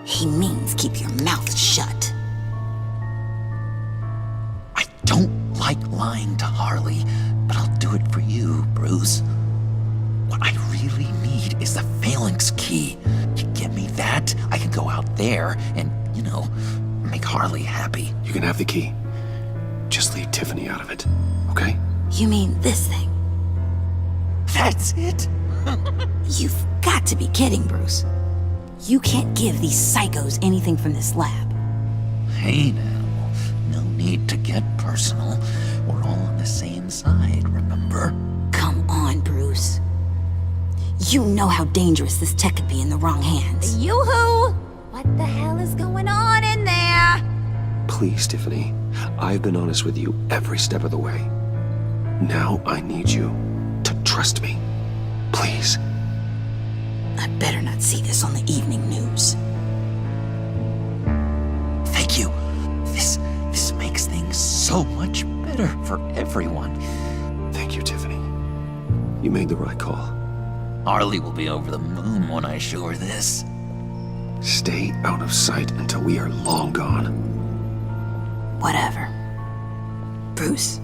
He means keep your mouth shut. I don't like lying to Harley, but I'll do it for you, Bruce. What I really need is the phalanx key. You give me that, I can go out there and, make Harley happy. You can have the key. Just leave Tiffany out of it, okay? You mean this thing? That's it? You've got to be kidding, Bruce. You can't give these psychos anything from this lab. Hey now, no need to get personal. We're all on the same side, remember? Come on, Bruce. You know how dangerous this tech could be in the wrong hands. Yoo-hoo! What the hell is going on in there? Please, Tiffany. I've been honest with you every step of the way. Now I need you to trust me. Please. I better not see this on the evening news. Thank you. This makes things so much better for everyone. Thank you, Tiffany. You made the right call. Harley will be over the moon when I show her this. Stay out of sight until we are long gone. Whatever. Bruce.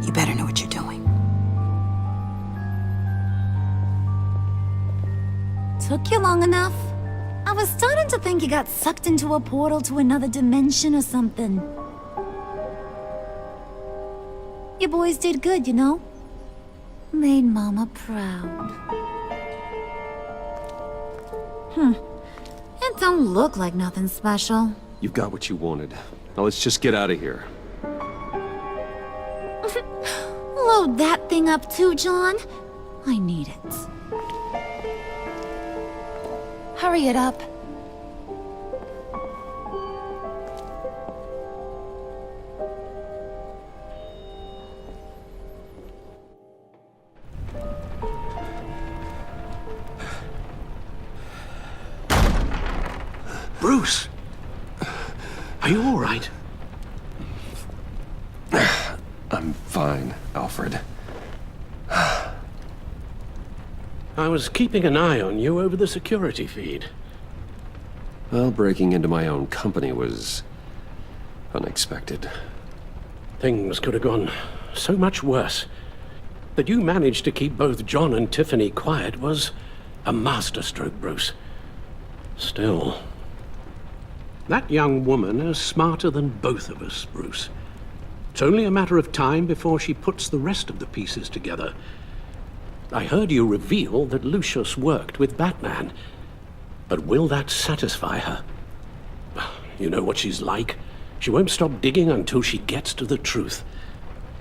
You better know what you're doing. Took you long enough? I was starting to think you got sucked into a portal to another dimension or something. You boys did good, you know? Made Mama proud. It don't look like nothing special. You've got what you wanted. Now let's just get out of here. Load that thing up too, John. I need it. Hurry it up. Bruce! Are you all right? I'm fine, Alfred. I was keeping an eye on you over the security feed. Well, breaking into my own company was unexpected. Things could have gone so much worse. That you managed to keep both John and Tiffany quiet was a masterstroke, Bruce. Still, that young woman is smarter than both of us, Bruce. It's only a matter of time before she puts the rest of the pieces together. I heard you reveal that Lucius worked with Batman. But will that satisfy her? You know what she's like. She won't stop digging until she gets to the truth.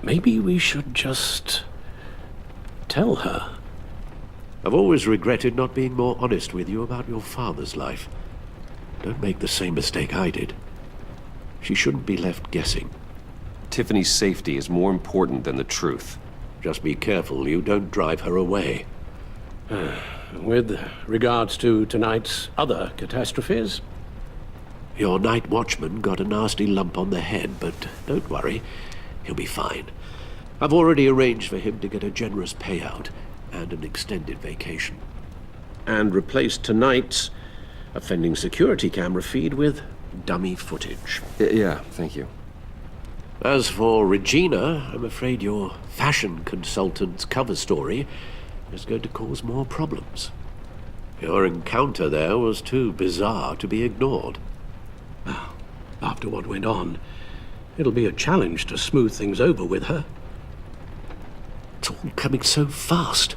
Maybe we should just tell her. I've always regretted not being more honest with you about your father's life. Don't make the same mistake I did. She shouldn't be left guessing. Tiffany's safety is more important than the truth. Just be careful you don't drive her away. With regards to tonight's other catastrophes? Your night watchman got a nasty lump on the head, but don't worry, he'll be fine. I've already arranged for him to get a generous payout and an extended vacation. And replaced tonight's offending security camera feed with dummy footage. Yeah, thank you. As for Regina, I'm afraid your fashion consultant's cover story is going to cause more problems. Your encounter there was too bizarre to be ignored. After what went on, it'll be a challenge to smooth things over with her. It's all coming so fast.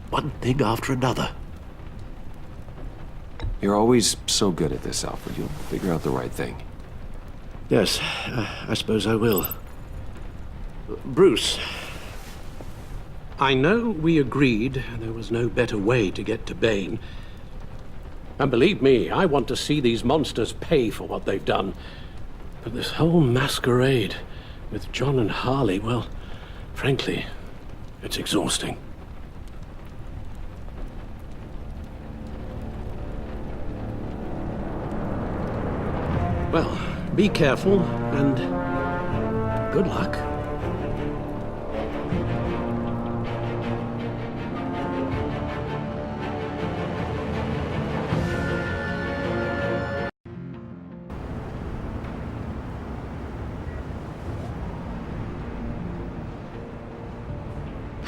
One thing after another. You're always so good at this, Alfred. You'll figure out the right thing. Yes, I suppose I will. Bruce. I know we agreed there was no better way to get to Bane. And believe me, I want to see these monsters pay for what they've done. But this whole masquerade with John and Harley, well, frankly, it's exhausting. Well, be careful and good luck.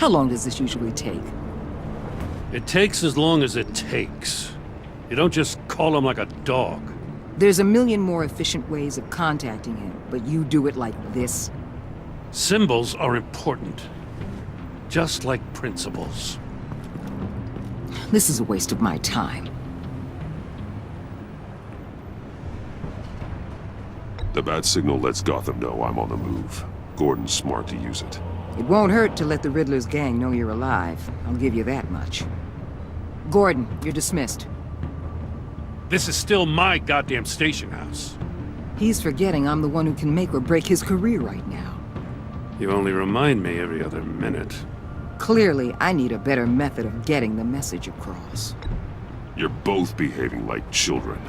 How long does this usually take? It takes as long as it takes. You don't just call him like a dog. There's a million more efficient ways of contacting him, but you do it like this? Symbols are important. Just like principles. This is a waste of my time. The bat signal lets Gotham know I'm on the move. Gordon's smart to use it. It won't hurt to let the Riddler's gang know you're alive. I'll give you that much. Gordon, you're dismissed. This is still my goddamn station house. He's forgetting I'm the one who can make or break his career right now. You only remind me every other minute. Clearly, I need a better method of getting the message across. You're both behaving like children.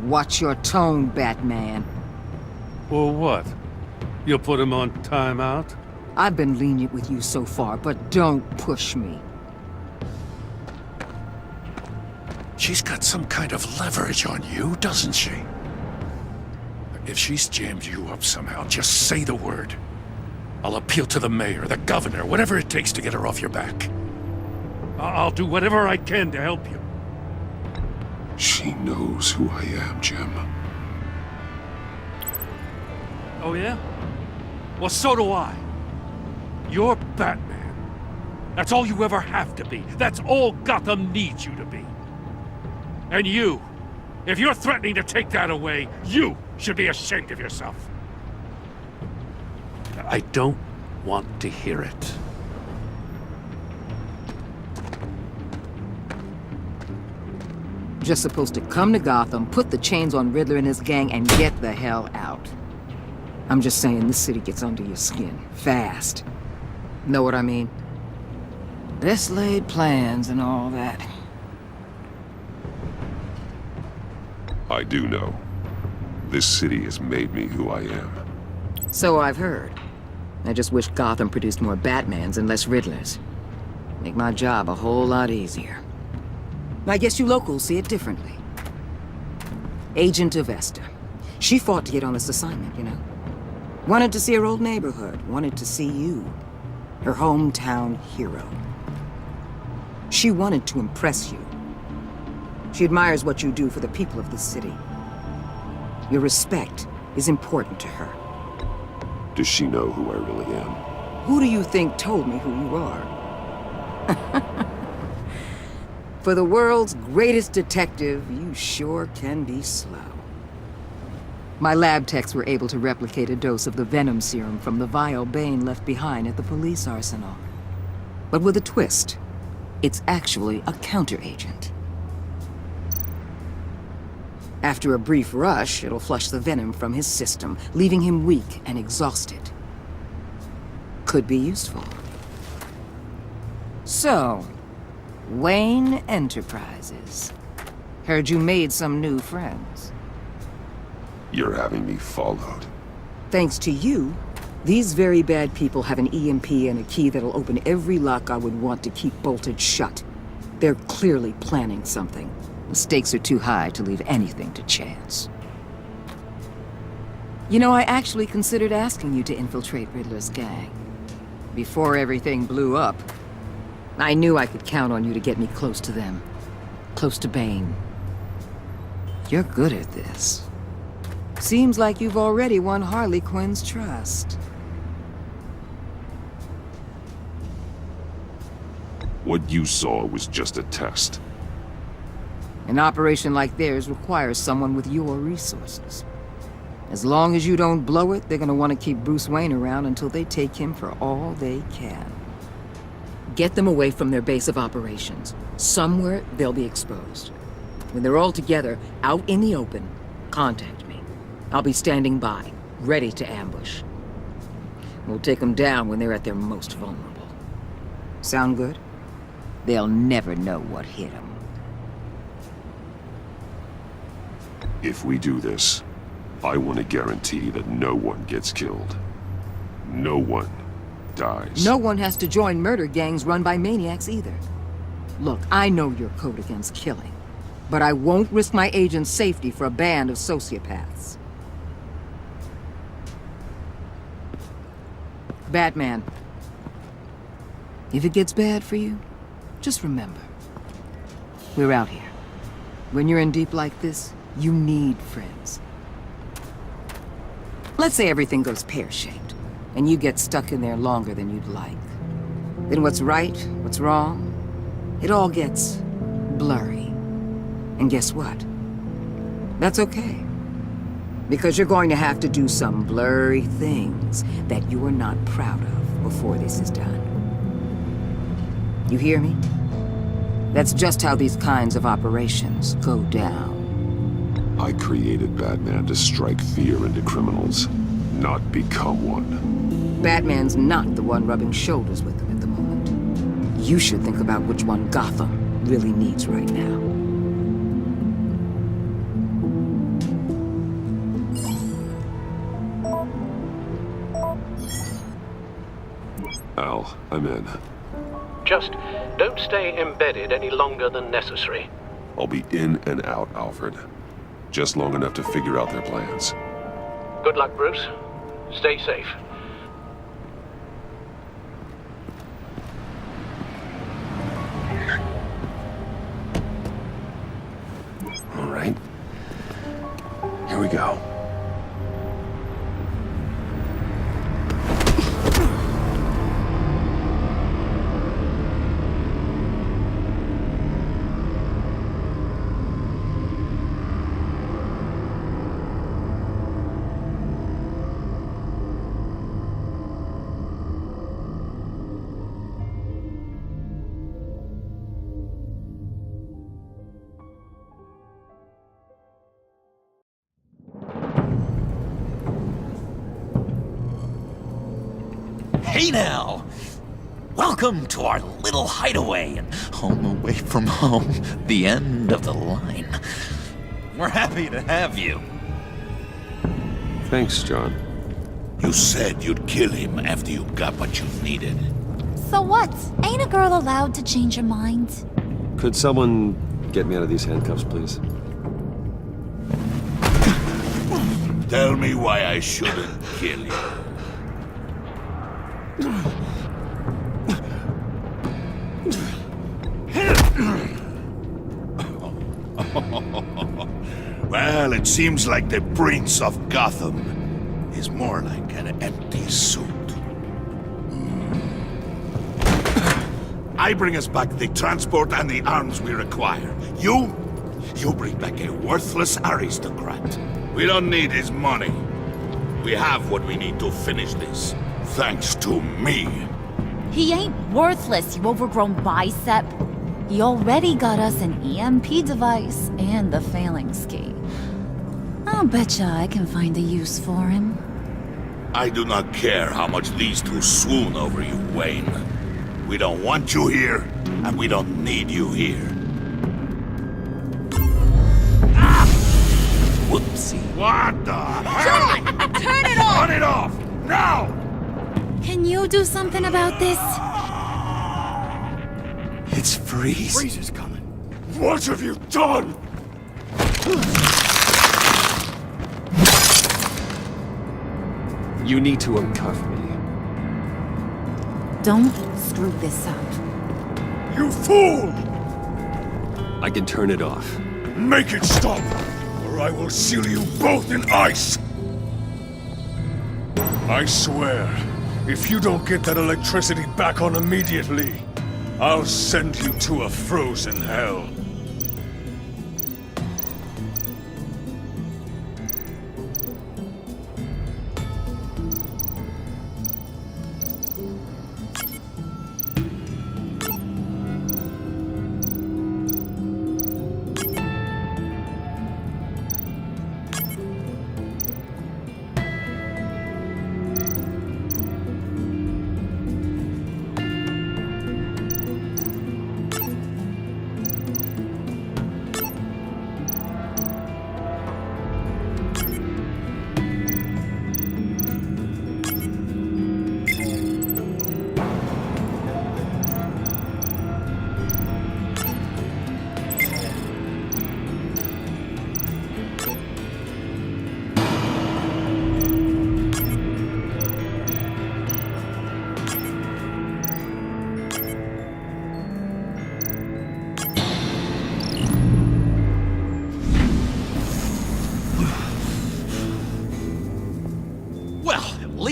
Watch your tone, Batman. Or what? You'll put him on timeout? I've been lenient with you so far, but don't push me. She's got some kind of leverage on you, doesn't she? If she's jammed you up somehow, just say the word. I'll appeal to the mayor, the governor, whatever it takes to get her off your back. I'll do whatever I can to help you. She knows who I am, Jim. Oh yeah? Well, so do I. You're Batman. That's all you ever have to be. That's all Gotham needs you to be. And you, if you're threatening to take that away, you should be ashamed of yourself. I don't want to hear it. Just supposed to come to Gotham, put the chains on Riddler and his gang, and get the hell out. I'm just saying, this city gets under your skin. Fast. Know what I mean? Best laid plans and all that. I do know. This city has made me who I am. So I've heard. I just wish Gotham produced more Batmans and less Riddlers. Make my job a whole lot easier. I guess you locals see it differently. Agent Avesta. She fought to get on this assignment, you know? Wanted to see her old neighborhood. Wanted to see you. Her hometown hero. She wanted to impress you. She admires what you do for the people of this city. Your respect is important to her. Does she know who I really am? Who do you think told me who you are? For the world's greatest detective, you sure can be slow. My lab techs were able to replicate a dose of the venom serum from the vial Bane left behind at the police arsenal. But with a twist, it's actually a counteragent. After a brief rush, it'll flush the venom from his system, leaving him weak and exhausted. Could be useful. So, Wayne Enterprises. Heard you made some new friends. You're having me followed. Thanks to you, these very bad people have an EMP and a key that'll open every lock I would want to keep bolted shut. They're clearly planning something. The stakes are too high to leave anything to chance. You know, I actually considered asking you to infiltrate Riddler's gang. Before everything blew up, I knew I could count on you to get me close to them. Close to Bane. You're good at this. Seems like you've already won Harley Quinn's trust. What you saw was just a test. An operation like theirs requires someone with your resources. As long as you don't blow it, they're gonna want to keep Bruce Wayne around until they take him for all they can. Get them away from their base of operations. Somewhere they'll be exposed. When they're all together, out in the open, contact me. I'll be standing by, ready to ambush. We'll take them down when they're at their most vulnerable. Sound good? They'll never know what hit them. If we do this, I want to guarantee that no one gets killed. No one dies. No one has to join murder gangs run by maniacs either. Look, I know your code against killing, but I won't risk my agent's safety for a band of sociopaths. Batman. If it gets bad for you, just remember, we're out here. When you're in deep like this, you need friends. Let's say everything goes pear-shaped, and you get stuck in there longer than you'd like. Then what's right, what's wrong, it all gets blurry. And guess what? That's okay. Because you're going to have to do some blurry things that you are not proud of before this is done. You hear me? That's just how these kinds of operations go down. I created Batman to strike fear into criminals, not become one. Batman's not the one rubbing shoulders with them at the moment. You should think about which one Gotham really needs right now. Al, I'm in. Just don't stay embedded any longer than necessary. I'll be in and out, Alfred. Just long enough to figure out their plans. Good luck, Bruce. Stay safe. All right. Here we go. Hey now! Welcome to our little hideaway and home away from home, the end of the line. We're happy to have you. Thanks, John. You said you'd kill him after you got what you needed. So what? Ain't a girl allowed to change her mind? Could someone get me out of these handcuffs, please? Tell me why I shouldn't kill you. Well, it seems like the Prince of Gotham is more like an empty suit. I bring us back the transport and the arms we require. You bring back a worthless aristocrat. We don't need his money. We have what we need to finish this, thanks to me. He ain't worthless, you overgrown bicep. He already got us an EMP device and the phalanx key. I'll betcha I can find a use for him. I do not care how much these two swoon over you, Wayne. We don't want you here, and we don't need you here. Whoopsie. What the hell? John! Turn it off! Turn it off! Now! Can you do something about this? It's Freeze. Freeze is coming. What have you done? You need to uncuff me. Don't screw this up. You fool! I can turn it off. Make it stop, or I will seal you both in ice! I swear, if you don't get that electricity back on immediately, I'll send you to a frozen hell.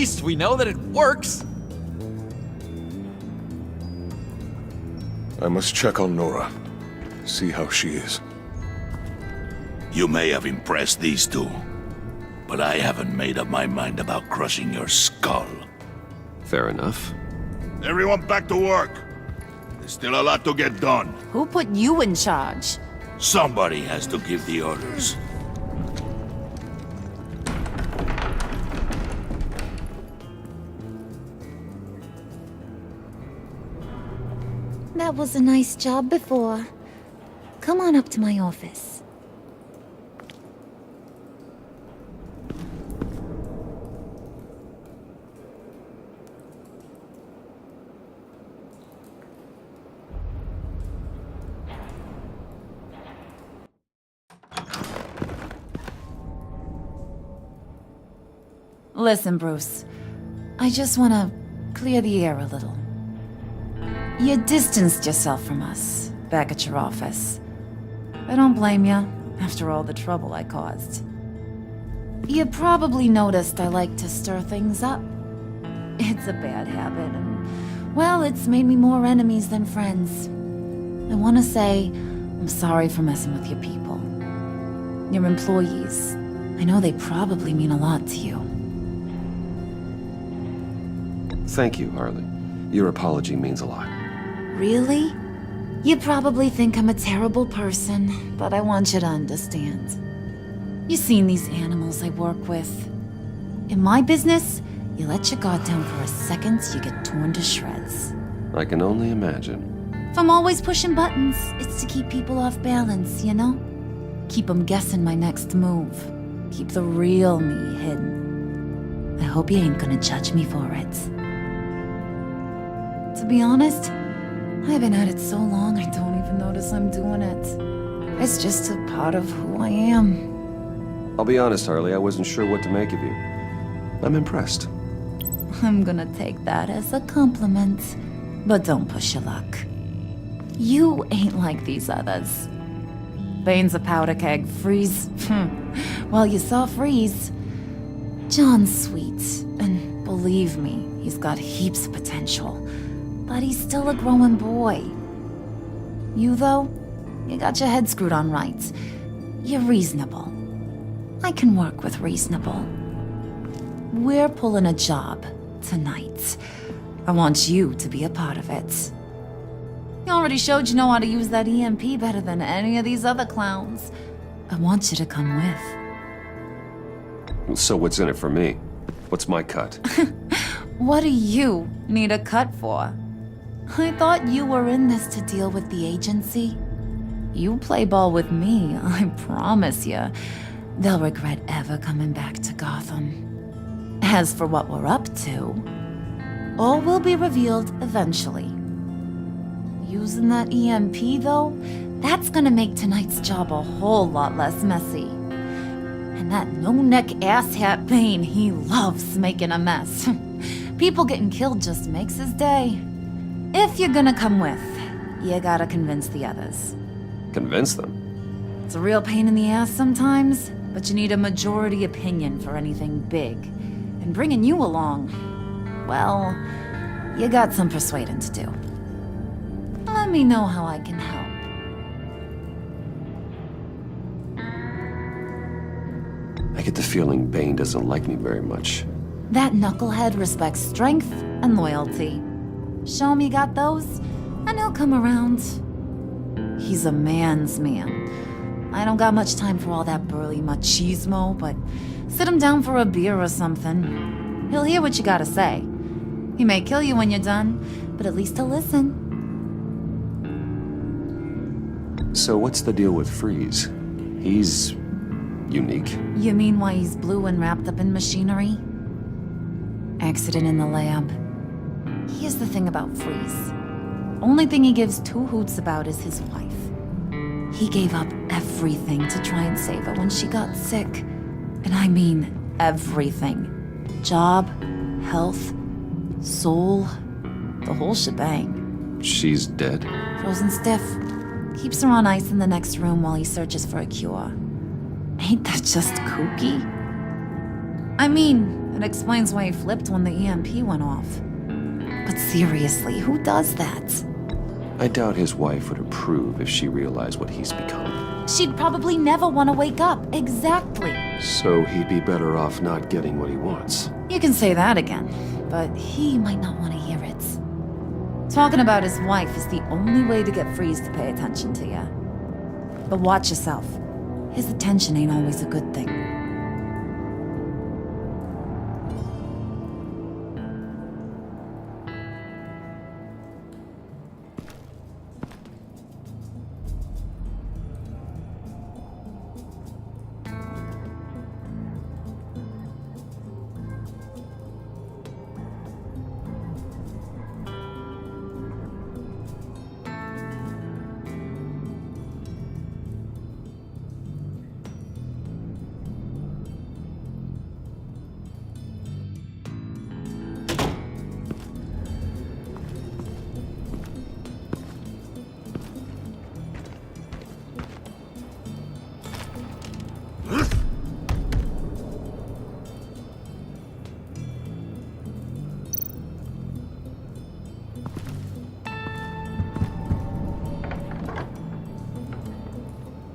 least we know that it works. I must check on Nora. See how she is. You may have impressed these two, but I haven't made up my mind about crushing your skull. Fair enough. Everyone back to work. There's still a lot to get done. Who put you in charge? Somebody has to give the orders. That was a nice job before. Come on up to my office. Listen, Bruce. I just want to clear the air a little. You distanced yourself from us, back at your office. I don't blame you, after all the trouble I caused. You probably noticed I like to stir things up. It's a bad habit, and, well, it's made me more enemies than friends. I want to say I'm sorry for messing with your people. Your employees. I know they probably mean a lot to you. Thank you, Harley. Your apology means a lot. Really? You probably think I'm a terrible person, but I want you to understand. You've seen these animals I work with. In my business, you let your guard down for a second, you get torn to shreds. I can only imagine. If I'm always pushing buttons, it's to keep people off balance, you know? Keep them guessing my next move. Keep the real me hidden. I hope you ain't gonna judge me for it. To be honest, I've been at it so long I don't even notice I'm doing it. It's just a part of who I am. I'll be honest, Harley, I wasn't sure what to make of you. I'm impressed. I'm gonna take that as a compliment, but don't push your luck. You ain't like these others. Bane's a powder keg, Freeze. Well, you saw Freeze. John's sweet, and believe me, he's got heaps of potential. But he's still a growing boy. You, though, you got your head screwed on right. You're reasonable. I can work with reasonable. We're pulling a job tonight. I want you to be a part of it. You already showed you know how to use that EMP better than any of these other clowns. I want you to come with. So what's in it for me? What's my cut? What do you need a cut for? I thought you were in this to deal with the agency. You play ball with me, I promise you. They'll regret ever coming back to Gotham. As for what we're up to, all will be revealed eventually. Using that EMP, though, that's gonna make tonight's job a whole lot less messy. And that no-neck asshat Bane, he loves making a mess. People getting killed just makes his day. If you're gonna come with, you gotta convince the others. Convince them? It's a real pain in the ass sometimes, but you need a majority opinion for anything big. And bringing you along, well, you got some persuading to do. Let me know how I can help. I get the feeling Bane doesn't like me very much. That knucklehead respects strength and loyalty. Show him you got those, and he'll come around. He's a man's man. I don't got much time for all that burly machismo, but sit him down for a beer or something. He'll hear what you gotta say. He may kill you when you're done, but at least he'll listen. So what's the deal with Freeze? He's unique. You mean why he's blue and wrapped up in machinery? Accident in the lab. Here's the thing about Freeze. Only thing he gives two hoots about is his wife. He gave up everything to try and save her when she got sick. And I mean everything. Job, health, soul, the whole shebang. She's dead? Frozen stiff. Keeps her on ice in the next room while he searches for a cure. Ain't that just kooky? I mean, It explains why he flipped when the EMP went off. But seriously, who does that? I doubt his wife would approve if she realized what he's become. She'd probably never want to wake up. Exactly. So he'd be better off not getting what he wants. You can say that again, but he might not want to hear it. Talking about his wife is the only way to get Freeze to pay attention to you. But watch yourself. His attention ain't always a good thing.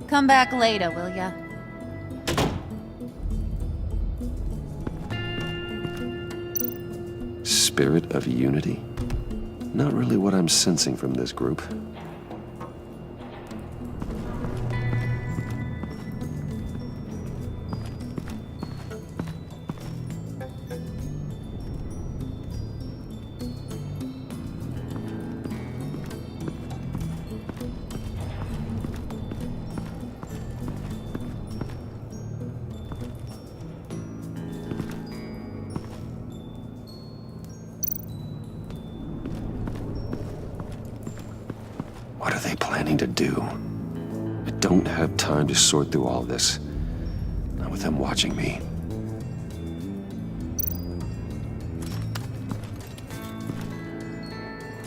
Come back later, will ya? Spirit of unity? Not really what I'm sensing from this group. What are they planning to do? I don't have time to sort through all this. Not with them watching me.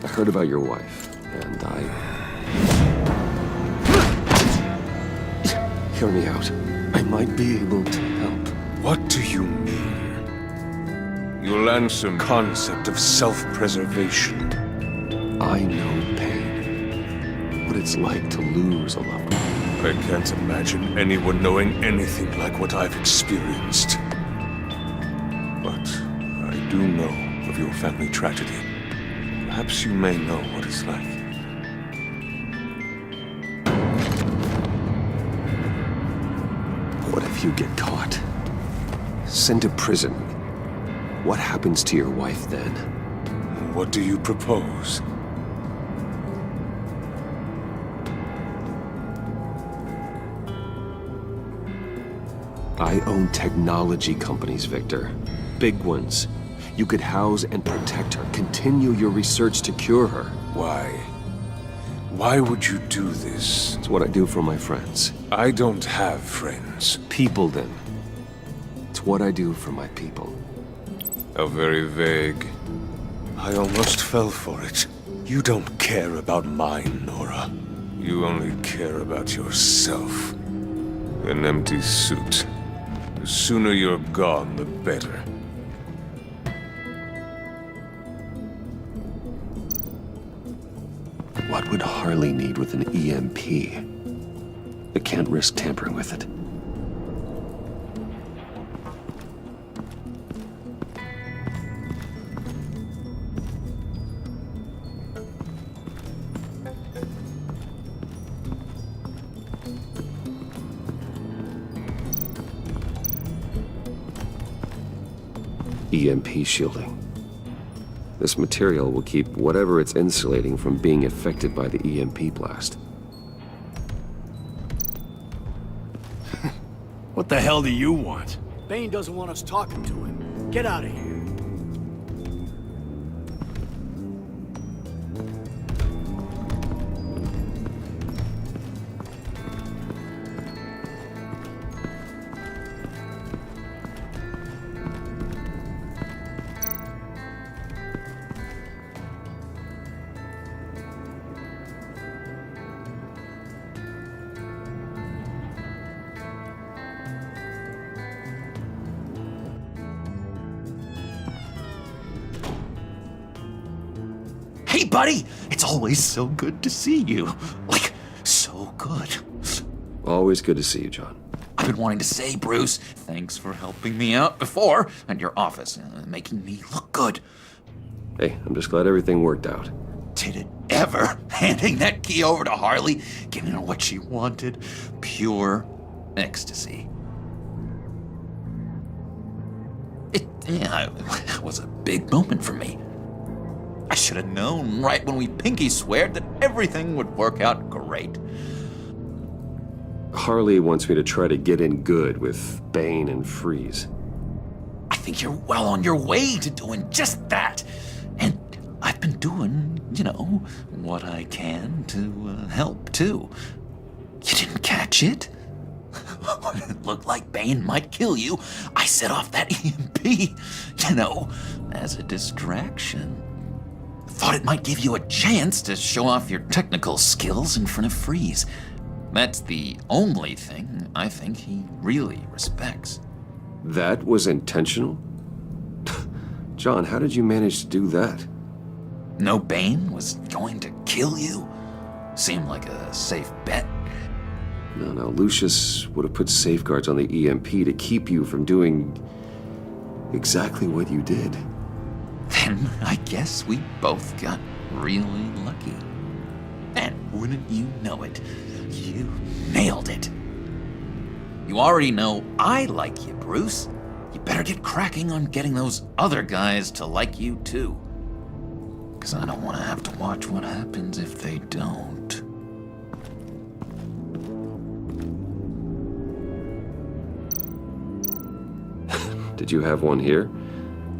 I heard about your wife, and Hear me out. I might be able to help. What do you mean? Your Lancer concept of self-preservation. I know pain. What it's like to lose a loved one. I can't imagine anyone knowing anything like what I've experienced. But I do know of your family tragedy. Perhaps you may know what it's like. What if you get caught? Sent to prison? What happens to your wife then? What do you propose? I own technology companies, Victor. Big ones. You could house and protect her, continue your research to cure her. Why? Why would you do this? It's what I do for my friends. I don't have friends. People, then. It's what I do for my people. How very vague. I almost fell for it. You don't care about mine, Nora. You only care about yourself. An empty suit. The sooner you're gone, the better. What would Harley need with an EMP? I can't risk tampering with it. EMP shielding. This material will keep whatever it's insulating from being affected by the EMP blast. What the hell do you want? Bane doesn't want us talking to him. Get out of here. buddy. It's always so good to see you. Like, so good. Always good to see you, John. I've been wanting to say, Bruce, thanks for helping me out before at your office, making me look good. Hey, I'm just glad everything worked out. Did it ever? Handing that key over to Harley, giving her what she wanted. Pure ecstasy. It was a big moment for me. I should have known right when we pinky sweared that everything would work out great. Harley wants me to try to get in good with Bane and Freeze. I think you're well on your way to doing just that. And I've been doing, what I can to help, too. You didn't catch it? When it looked like Bane might kill you, I set off that EMP, as a distraction. Thought it might give you a chance to show off your technical skills in front of Freeze. That's the only thing I think he really respects. That was intentional? John, how did you manage to do that? No Bane was going to kill you? Seemed like a safe bet. No, Lucius would have put safeguards on the EMP to keep you from doing exactly what you did. Then I guess we both got really lucky. And wouldn't you know it, you nailed it. You already know I like you, Bruce. You better get cracking on getting those other guys to like you too. 'Cause I don't want to have to watch what happens if they don't. Did you have one here?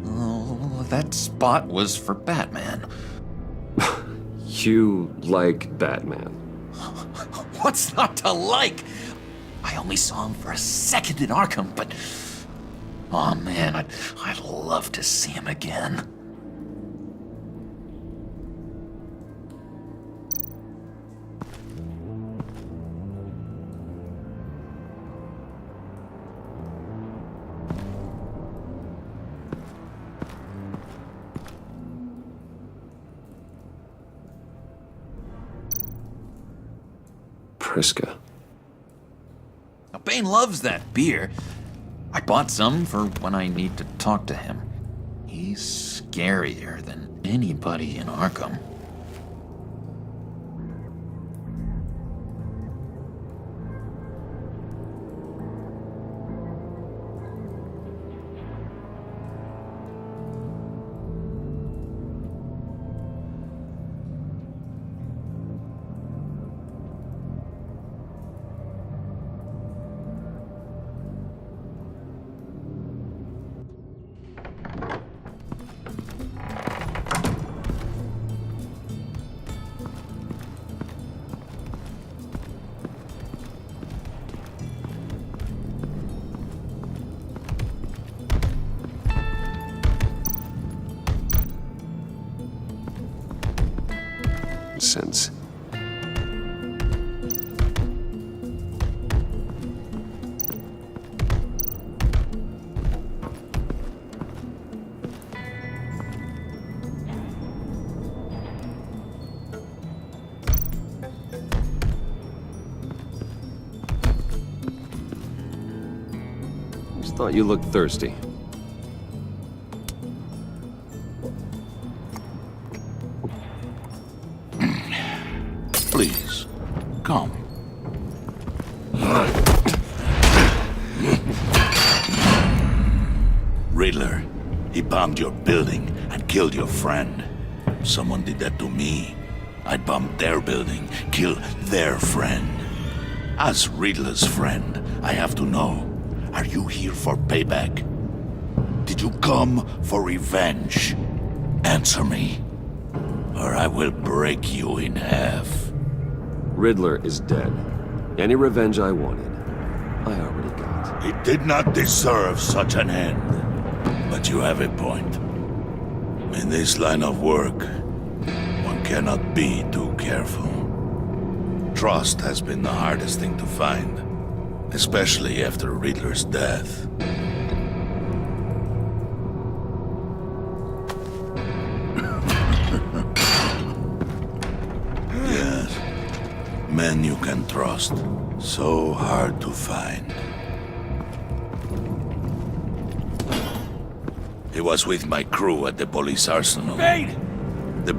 Oh, that spot was for Batman. You like Batman. What's not to like? I only saw him for a second in Arkham, but... oh man, I'd love to see him again. Priska. Now, Bane loves that beer. I bought some for when I need to talk to him. He's scarier than anybody in Arkham. Sense. Just thought you looked thirsty. Please, come. Riddler, he bombed your building and killed your friend. Someone did that to me. I'd bomb their building, kill their friend. As Riddler's friend, I have to know, are you here for payback? Did you come for revenge? Answer me, or I will break you in half. Riddler is dead. Any revenge I wanted, I already got. He did not deserve such an end. But you have a point. In this line of work, one cannot be too careful. Trust has been the hardest thing to find, especially after Riddler's death. man you can trust. So hard to find. He was with my crew at the police arsenal. Bane! The